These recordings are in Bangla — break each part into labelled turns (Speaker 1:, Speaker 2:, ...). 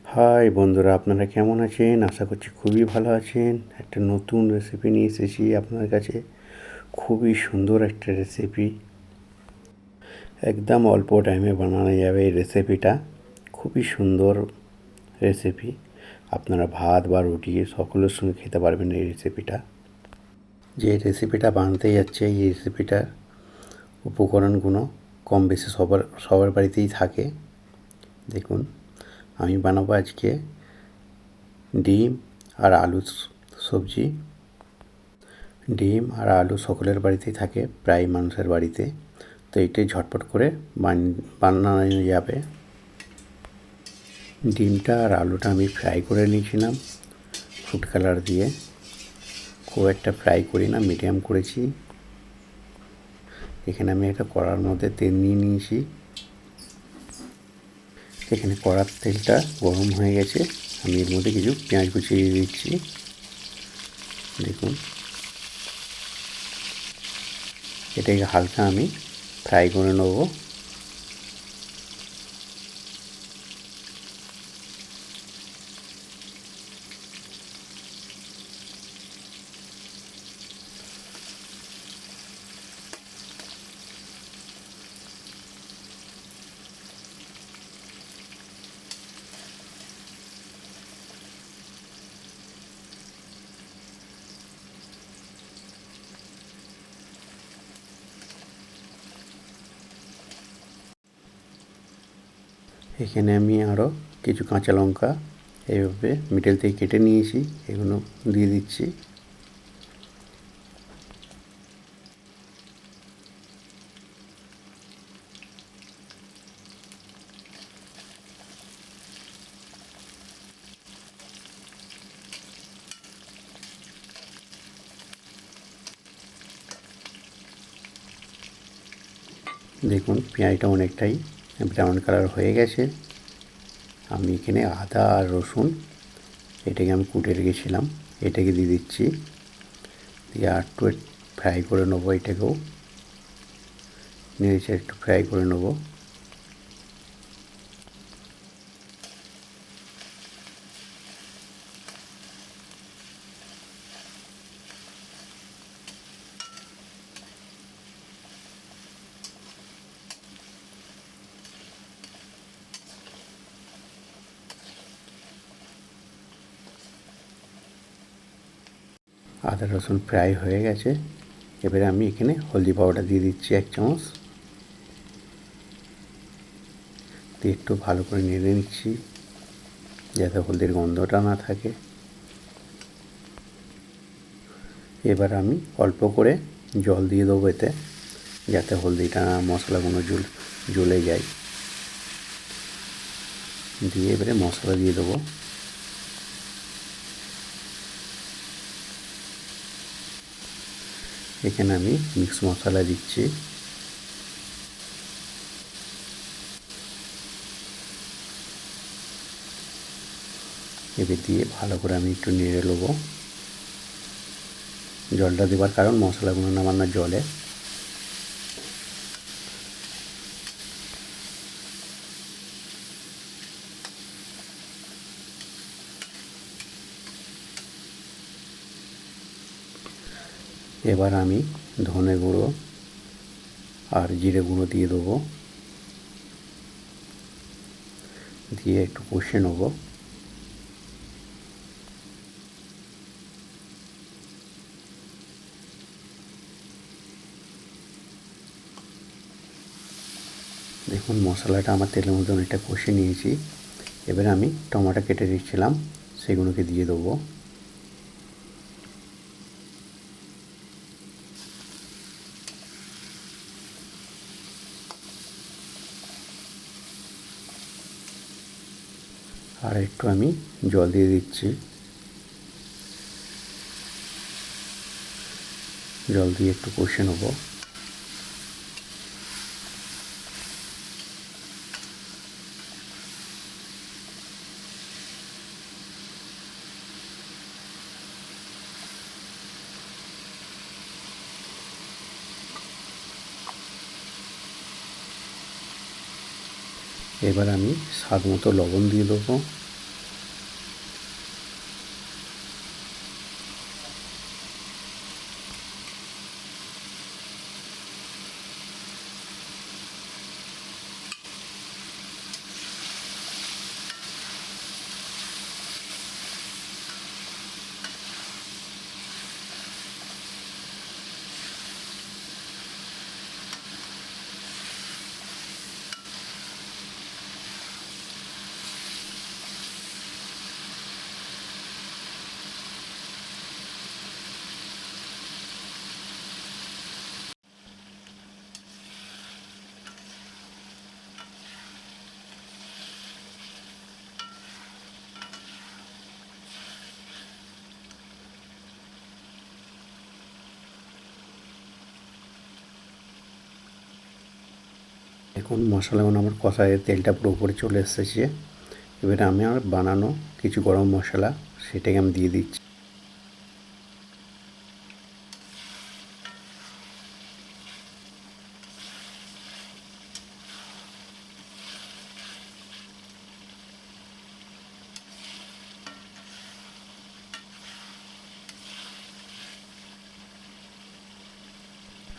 Speaker 1: হাই বন্ধুরা, আপনারা কেমন আছেন? আশা করছি খুবই ভালো আছেন। একটা নতুন রেসিপি নিয়ে এসেছি আপনার কাছে। খুবই সুন্দর একটা রেসিপি, একদম অল্প টাইমে বানানো যাবে এই রেসিপিটা। খুবই সুন্দর রেসিপি, আপনারা ভাত বা রুটি সকলের সঙ্গে খেতে পারবেন এই রেসিপিটা। যে রেসিপিটা বানাতে যাচ্ছে, এই রেসিপিটার উপকরণগুলো কম বেশি সবার বাড়িতেই থাকে। দেখুন, আমি বানাবো আজকে ডিম আর আলু সবজি। ডিম আর আলু সকলের বাড়িতেই থাকে, প্রায় মানুষের বাড়িতে। তো এটাই ঝটপট করে বানানো যাবে। ডিমটা আর আলুটা আমি ফ্রাই করে নিয়েছিলাম ফুড কালার দিয়ে। খুব একটা ফ্রাই করি না, মিডিয়াম করেছি। এখানে আমি একটা কড়ার মধ্যে তেল নিয়ে নিয়েছি। এখানে কড়ার তেলটা গরম হয়ে গেছে। আমি এর মধ্যে কিছু পেঁয়াজ কুচিয়ে দিয়ে দিচ্ছি। দেখুন, এটাকে হালকা আমি ফ্রাই করে নেব। এখানে আমি আরও কিছু কাঁচা লঙ্কা এইভাবে মিডল থেকে কেটে নিয়েছি, এগুলো দিয়ে দিচ্ছি। দেখুন, পেঁয়াজটা অনেকটাই ব্রাউন কালার হয়ে গেছে। আমি এখানে আদা আর রসুন এটাকে আমি কুটে রেখেছিলাম, এটাকে দিয়ে দিচ্ছি। দিয়ে আর একটু ফ্রাই করে নেবো। এটাকেও নেড়েচে একটু ফ্রাই করে নেবো। আদা রসুন ফ্রাই হয়ে গেছে। এবারে আমি এখানে হলদি পাউডার দিয়ে দিচ্ছি 1 চামচ। দিয়ে একটু ভালো করে নেড়ে নিচ্ছি যাতে হলদির গন্ধটা না থাকে। এবার আমি অল্প করে জল দিয়ে দেবো এতে, যাতে হলদিটা মশলাগুলো জ্বলে যায়। দিয়ে এবারে মশলা দিয়ে দেবো। এখানে আমি মিক্স মশলা দিচ্ছি। এবার দিয়ে ভালো করে আমি একটু নেড়ে নেবো। জলটা দেওয়ার কারণ মশলাগুলো নামানোর জলে। এবার আমি ধনে গুঁড়ো আর জিরে গুঁড়ো দিয়ে দেবো। দিয়ে একটু কষে নেবো। দেখুন, মশলাটা আমার তেলের মধ্যে অনেকটা কষে নিয়েছি। এবারে আমি টমেটো কেটে রেখেছিলাম, সেগুলোকে দিয়ে দেবো। আর একটু আমি জল দিয়ে দিচ্ছি। জল দিয়ে একটু কষে নেবো। এবার আমি স্বাদ মতো লবণ দিয়ে দেবো। দেখুন মশলাগুলো আমার কষায় তেলটা পুরো উপরে চলে এসেছে। এবারে আমি আমার বানানো কিছু গরম মশলা সেটাকে আমি দিয়ে দিচ্ছি।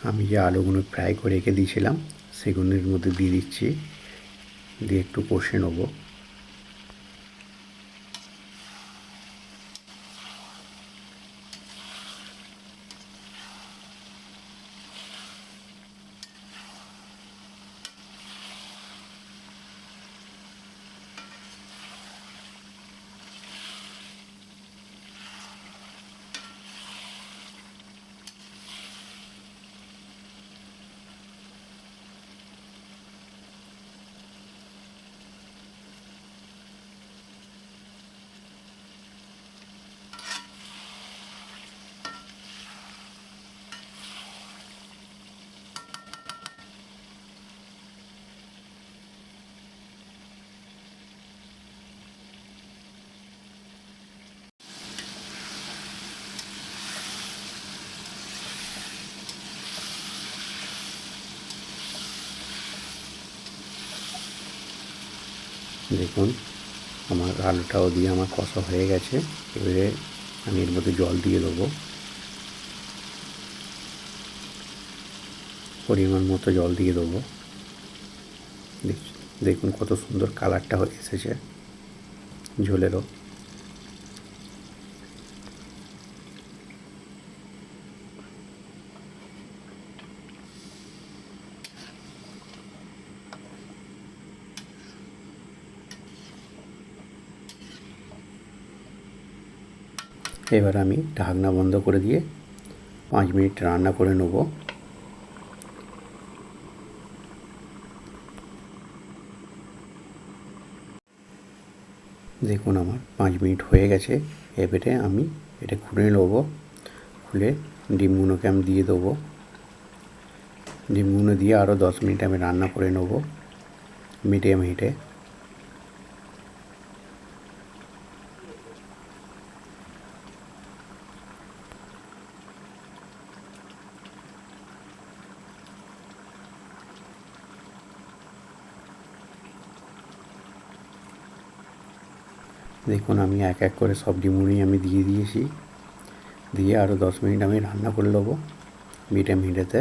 Speaker 1: আমি যে আলুগুলো ফ্রাই করে রেখে দিয়েছিলাম সেগুলোর মধ্যে দিয়ে দিচ্ছি, দিয়ে একটু কষে নেব। দেখুন আমার আলুটাও দিয়ে আমার কষা হয়ে গেছে। এবারে আমি এর মধ্যে জল দিয়ে দেবো, পরিমাণ মতো জল দিয়ে দেবো। দেখুন কত সুন্দর কালারটা হয়ে এসেছে ঝোলেরও। এবার আমি ঢাকনা বন্ধ করে দিয়ে 5 মিনিট রান্না করে নেব। দেখুন আমার 5 মিনিট হয়ে গেছে। এবারে আমি এটা খুলে নেব। খুলে ডিমগুলোকে আমি দিয়ে দেবো। ডিমগুলো দিয়ে আরও 10 মিনিট আমি রান্না করে নেব মিডিয়াম হিটে। দেখুন আমি এক এক করে সব ডিমগুলোই আমি দিয়ে দিয়েছি। দিয়ে আরও 10 মিনিট আমি রান্না করে নেব মিডিয়াম হিটেতে।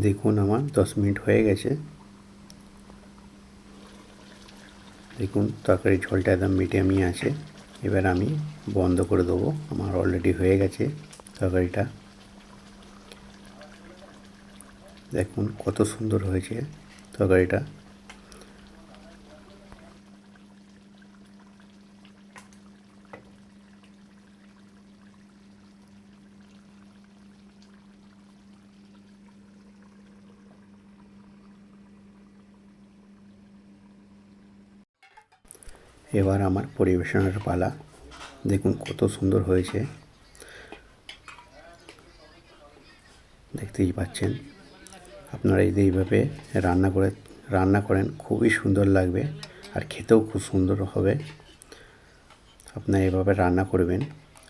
Speaker 1: দেখুন আমার 10 মিনিট হয়ে গেছে। দেখুন তরকারির ঝোলটা একদম মিডিয়ামই আছে। এবার আমি বন্ধ করে দেবো। আমার অলরেডি হয়ে গেছে তরকারিটা। দেখুন কত সুন্দর হয়েছে তরকারিটা। এবার আমার পরিবেশনের পালা। দেখুন কত সুন্দর হয়েছে, দেখতেই পাচ্ছেন। আপনারা যদি এইভাবে রান্না করেন খুবই সুন্দর লাগবে আর খেতেও খুব সুন্দর হবে। আপনারা এভাবে রান্না করবেন।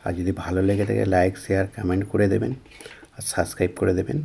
Speaker 1: আর যদি ভালো লেগে থাকে লাইক শেয়ার কমেন্ট করে দেবেন আর সাবস্ক্রাইব করে দেবেন।